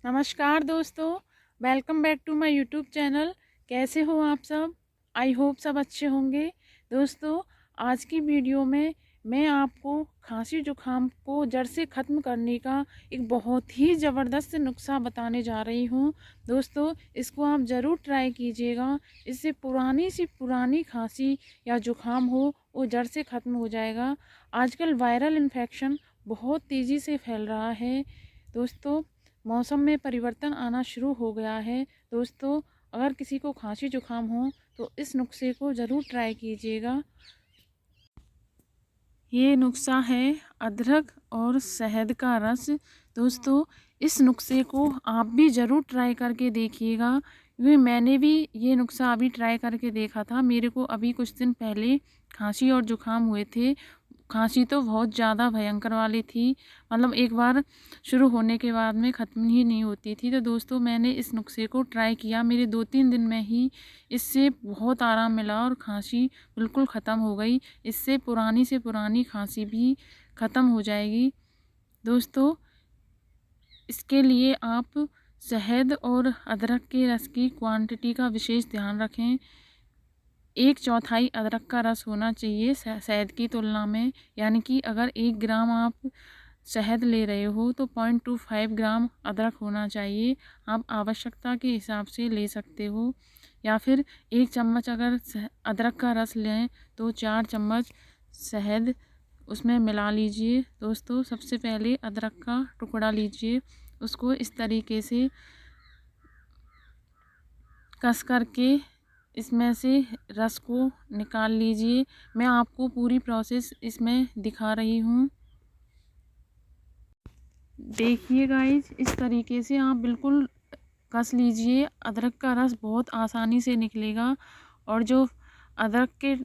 नमस्कार दोस्तों, welcome back to my YouTube channel. कैसे हो आप सब? आई होप सब अच्छे होंगे। दोस्तों, आज की वीडियो में मैं आपको खांसी जुकाम को जड़ से ख़त्म करने का एक बहुत ही ज़बरदस्त नुस्खा बताने जा रही हूँ। दोस्तों, इसको आप ज़रूर ट्राई कीजिएगा। इससे पुरानी सी पुरानी खांसी या जुकाम हो वो जड़ से ख़त्म हो जाएगा। आजकल वायरल इन्फेक्शन बहुत तेज़ी से फैल रहा है। दोस्तों, मौसम में परिवर्तन आना शुरू हो गया है। दोस्तों, अगर किसी को खांसी जुकाम हो तो इस नुस्खे को ज़रूर ट्राई कीजिएगा। ये नुस्खा है अदरक और शहद का रस। दोस्तों, इस नुस्खे को आप भी ज़रूर ट्राई करके देखिएगा, क्योंकि मैंने भी ये नुस्खा अभी ट्राई करके देखा था। मेरे को अभी कुछ दिन पहले खांसी और जुकाम हुए थे। खांसी तो बहुत ज़्यादा भयंकर वाली थी, मतलब एक बार शुरू होने के बाद में ख़त्म ही नहीं होती थी। तो दोस्तों, मैंने इस नुस्खे को ट्राई किया। मेरे 2-3 दिन में ही इससे बहुत आराम मिला और खांसी बिल्कुल ख़त्म हो गई। इससे पुरानी से पुरानी खांसी भी ख़त्म हो जाएगी। दोस्तों, इसके लिए आप शहद और अदरक के रस की क्वांटिटी का विशेष ध्यान रखें। 1/4 अदरक का रस होना चाहिए शहद की तुलना में, यानी कि अगर 1 ग्राम आप शहद ले रहे हो तो 0.25 ग्राम अदरक होना चाहिए। आप आवश्यकता के हिसाब से ले सकते हो, या फिर 1 चम्मच अगर अदरक का रस लें तो 4 चम्मच शहद उसमें मिला लीजिए। दोस्तों, सबसे पहले अदरक का टुकड़ा लीजिए, उसको इस तरीके से कस करके इसमें से रस को निकाल लीजिए। मैं आपको पूरी प्रोसेस इसमें दिखा रही हूँ। देखिए गाइस, इस तरीके से आप बिल्कुल कस लीजिए। अदरक का रस बहुत आसानी से निकलेगा, और जो अदरक के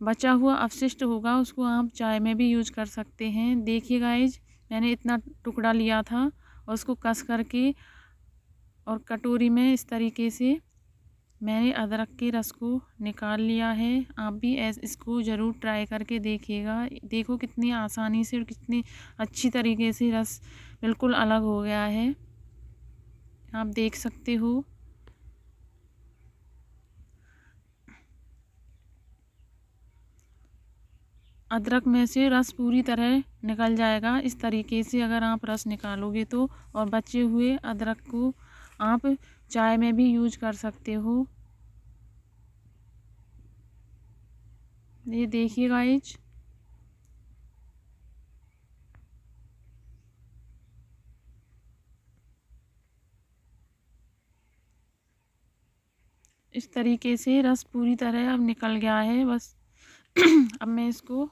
बचा हुआ अपशिष्ट होगा उसको आप चाय में भी यूज कर सकते हैं। देखिए गाइस, मैंने इतना टुकड़ा लिया था और उसको कस करके और कटोरी में इस तरीके से मैंने अदरक के रस को निकाल लिया है। आप भी इसको ज़रूर ट्राई करके देखिएगा। देखो कितनी आसानी से और कितनी अच्छी तरीके से रस बिल्कुल अलग हो गया है, आप देख सकते हो। अदरक में से रस पूरी तरह निकल जाएगा। इस तरीके से अगर आप रस निकालोगे तो, और बचे हुए अदरक को आप चाय में भी यूज कर सकते हो। ये देखिए गाइज, इस तरीके से रस पूरी तरह अब निकल गया है। बस अब मैं इसको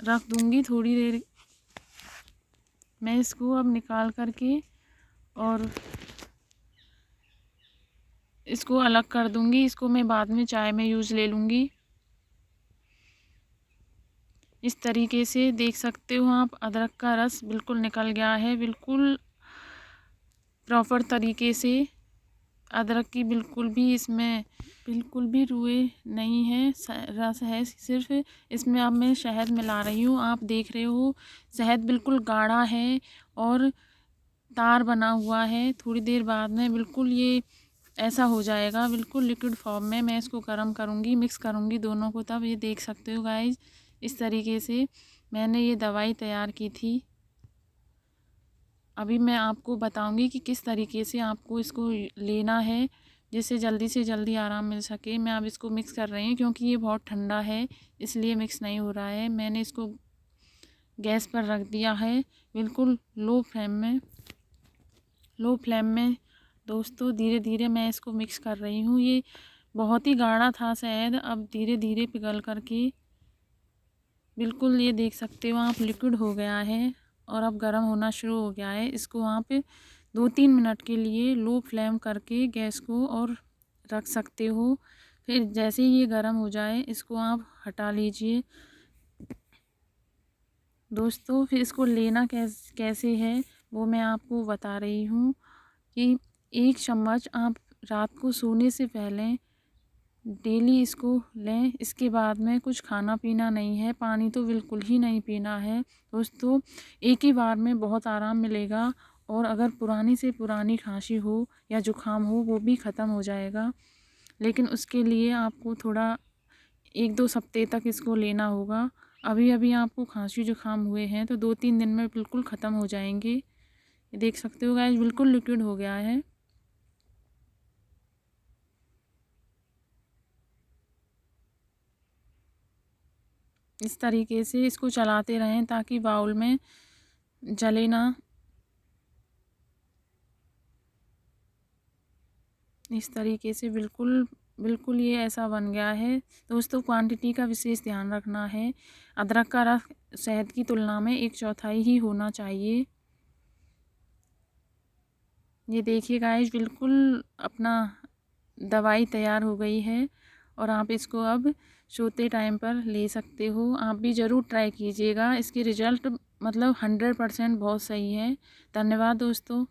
रख दूंगी थोड़ी देर। मैं इसको अब निकाल करके और इसको अलग कर दूंगी। इसको मैं बाद में चाय में यूज़ ले लूँगी। इस तरीके से देख सकते हो आप, अदरक का रस बिल्कुल निकल गया है, बिल्कुल प्रॉपर तरीके से। अदरक की बिल्कुल भी इसमें बिल्कुल भी रुए नहीं है, रस है सिर्फ। इसमें अब मैं शहद मिला रही हूँ। आप देख रहे हो शहद बिल्कुल गाढ़ा है और तार बना हुआ है। थोड़ी देर बाद में बिल्कुल ये ऐसा हो जाएगा, बिल्कुल लिक्विड फॉर्म में। मैं इसको गर्म करूँगी, मिक्स करूँगी दोनों को। तब ये देख सकते हो गाइज, इस तरीके से मैंने ये दवाई तैयार की थी। अभी मैं आपको बताऊंगी कि किस तरीके से आपको इसको लेना है, जिससे जल्दी से जल्दी आराम मिल सके। मैं अब इसको मिक्स कर रही हूँ, क्योंकि ये बहुत ठंडा है इसलिए मिक्स नहीं हो रहा है। मैंने इसको गैस पर रख दिया है बिल्कुल लो फ्लेम में। दोस्तों, धीरे धीरे मैं इसको मिक्स कर रही हूँ। ये बहुत ही गाढ़ा था शहद, अब धीरे धीरे पिघल करके बिल्कुल ये देख सकते हो आप लिक्विड हो गया है, और अब गर्म होना शुरू हो गया है। इसको आप 2-3 मिनट के लिए लो फ्लेम करके गैस को और रख सकते हो। फिर जैसे ही ये गर्म हो जाए इसको आप हटा लीजिए। दोस्तों, फिर इसको लेना कैसे है वो मैं आपको बता रही हूँ कि 1 चम्मच आप रात को सोने से पहले डेली इसको लें। इसके बाद में कुछ खाना पीना नहीं है, पानी तो बिल्कुल ही नहीं पीना है। दोस्तों, एक ही बार में बहुत आराम मिलेगा और अगर पुरानी से पुरानी खांसी हो या जुकाम हो वो भी ख़त्म हो जाएगा। लेकिन उसके लिए आपको थोड़ा 1-2 हफ्ते तक इसको लेना होगा। अभी अभी आपको खांसी जुकाम हुए हैं तो 2-3 दिन में बिल्कुल ख़त्म हो जाएंगे। ये देख सकते हो गाइस, बिल्कुल लिक्विड हो गया है। इस तरीके से इसको चलाते रहें ताकि बाउल में जले ना। इस तरीके से बिल्कुल बिल्कुल ये ऐसा बन गया है। दोस्तों क्वांटिटी का विशेष ध्यान रखना है। अदरक का रस शहद की तुलना में 1/4 ही होना चाहिए। ये देखिए गाइस, बिल्कुल अपना दवाई तैयार हो गई है और आप इसको अब सोते टाइम पर ले सकते हो। आप भी ज़रूर ट्राई कीजिएगा, इसके रिज़ल्ट मतलब 100% बहुत सही है। धन्यवाद दोस्तों।